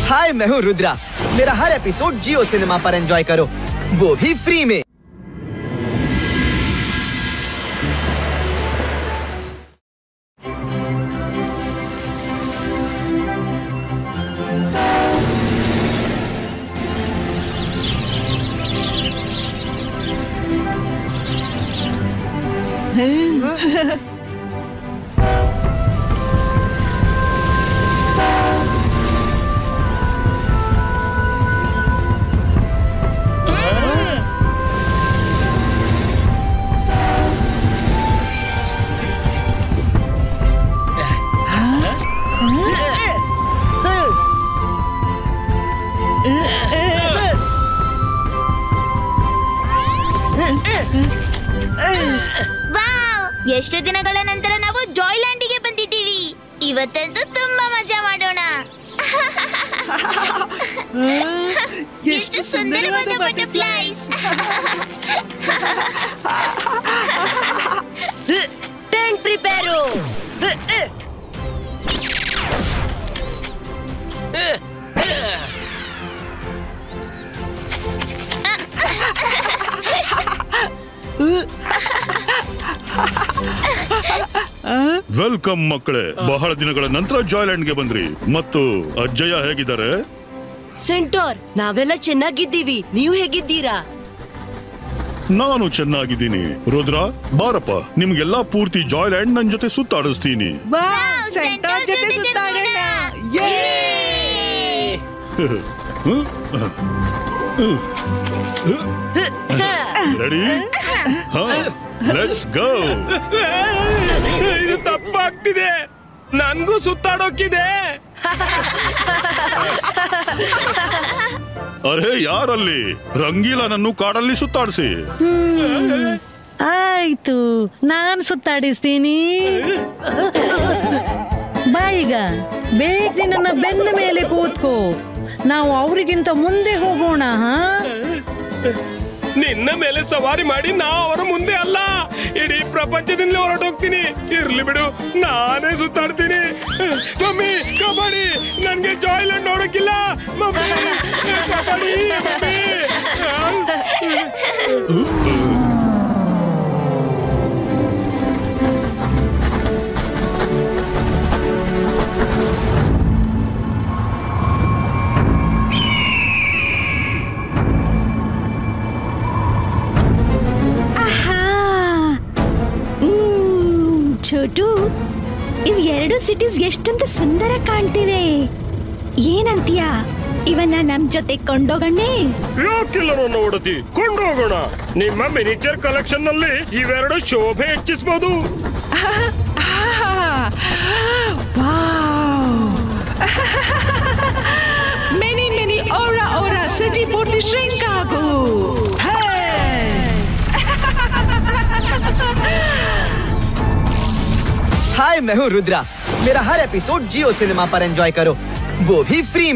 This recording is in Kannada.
हाय, मैं हूँ रुद्रा। मेरा हर एपिसोड जियो सिनेमा पर एंजॉय करो, वो भी फ्री में। ಎಷ್ಟು ದಿನಗಳ ನಂತರ ನಾವು ಜಾಯ್ಲ್ಯಾಂಡಿಗೆ ಬಂದಿದ್ದೀವಿ. ಇವತ್ತಂತೂ ತುಂಬಾ ಮಜಾ ಮಾಡೋಣ. ಎಷ್ಟು ಸುಂದರವಾದ ಬಟರ್ಫ್ಲೈಸ್. Tent prepare. ವೆಲ್ಕಮ್ ಮಕ್ಕಳೇ, ಬಹಳ ದಿನಗಳ ನಂತರ ಜಾಯ್ಲ್ಯಾಂಡ್ಗೆ ಬಂದ್ರಿ. ಮತ್ತು ಅಜ್ಜಯ್ಯ ಹೇಗಿದ್ದಾರೆ? ಸೆಂಟೋರ್, ನಾವೆಲ್ಲ ಚೆನ್ನಾಗಿದ್ದೀವಿ. ನೀವು ಹೇಗಿದ್ದೀರಾ? ನಾನು ಚೆನ್ನಾಗಿದ್ದೀನಿ. ರುದ್ರ, ಬಾರಪ್ಪ, ನಿಮ್ಗೆಲ್ಲಾ ಪೂರ್ತಿ ಜಾಯ್ಲ್ಯಾಂಡ್ ನನ್ ಜೊತೆ ಸುತ್ತಾಡಿಸ್ತೀನಿ. ಸೆಂಟೋರ್ ಜೊತೆ ಸುತ್ತಾಡೋಣ. ರೆಡಿ? Let's go. ಇದು ತಪ್ಪಾಗ್ತಿದೆ. ನನ್ಗೂ ಸುತ್ತಾಡೋಕಿದೆ. ಅರೆ, ಯಾರಲ್ಲಿ? ರಂಗೀಲನನ್ನು ಕಾಡಲ್ಲಿ ಸುತ್ತಾಡಿಸಿ. ಆಯ್ತು, ನಾನು ಸುತ್ತಾಡಿಸ್ತೀನಿ. ಬಾಯಿಗ ಬೇಗ ನನ್ನ ಬೆನ್ನ ಮೇಲೆ ಕೂತ್ಕೋ. ನಾವು ಅವರಿಗಿಂತ ಮುಂದೆ ಹೋಗೋಣ. ನಿನ್ನ ಮೇಲೆ ಸವಾರಿ ಮಾಡಿ ನಾವು ಅವರ ಮುಂದೆ ಅಲ್ಲ, ಇಡೀ ಪ್ರಪಂಚದಿಂದ ಹೊರಟೋಗ್ತೀನಿ. ಇರ್ಲಿ ಬಿಡು, ನಾನೇ ಸುತ್ತಾಡ್ತೀನಿ. ಮಮ್ಮಿ, ಕಬಡ್ಡಿ. ನನ್ಗೆ ಜಾಯ್ಲ್ಯಾಂಡ್ ನೋಡಕ್ಕಿಲ್ಲ. Mummy, kabaddi, mummy. ಛೋಟು, ಇವ್ ಎರಡು ಸಿಟೀಸ್ ಎಷ್ಟೊಂದು ಸುಂದರ ಕಾಣ್ತಿವೆ. ಏನಂತೀಯ? ಇವನ್ನ ನಮ್ ಜೊತೆ ಕೊಂಡೋಗಣ್ಣೆ? ಯಾಕಿಲ್ಲ ನನ್ನ ಒಡತಿ, ಕೊಂಡೋಗೋಣ. ನಿಮ್ಮ ಮಿನಿಚರ್ ಕಲೆಕ್ಷನ್ ನಲ್ಲಿ ಇವೆರಡು ಶೋಭೆ ಹೆಚ್ಚಿಸಬಹುದು. ಮೆನಿ ಓರಾ ಸಿಟಿ ಪೂರ್ತಿ ಶ್ರಿಂಕ್ ಆಗು. हाय, मैं हूँ रुद्रा। मेरा हर एपिसोड जियो सिनेमा पर एंजॉय करो, वो भी फ्री में।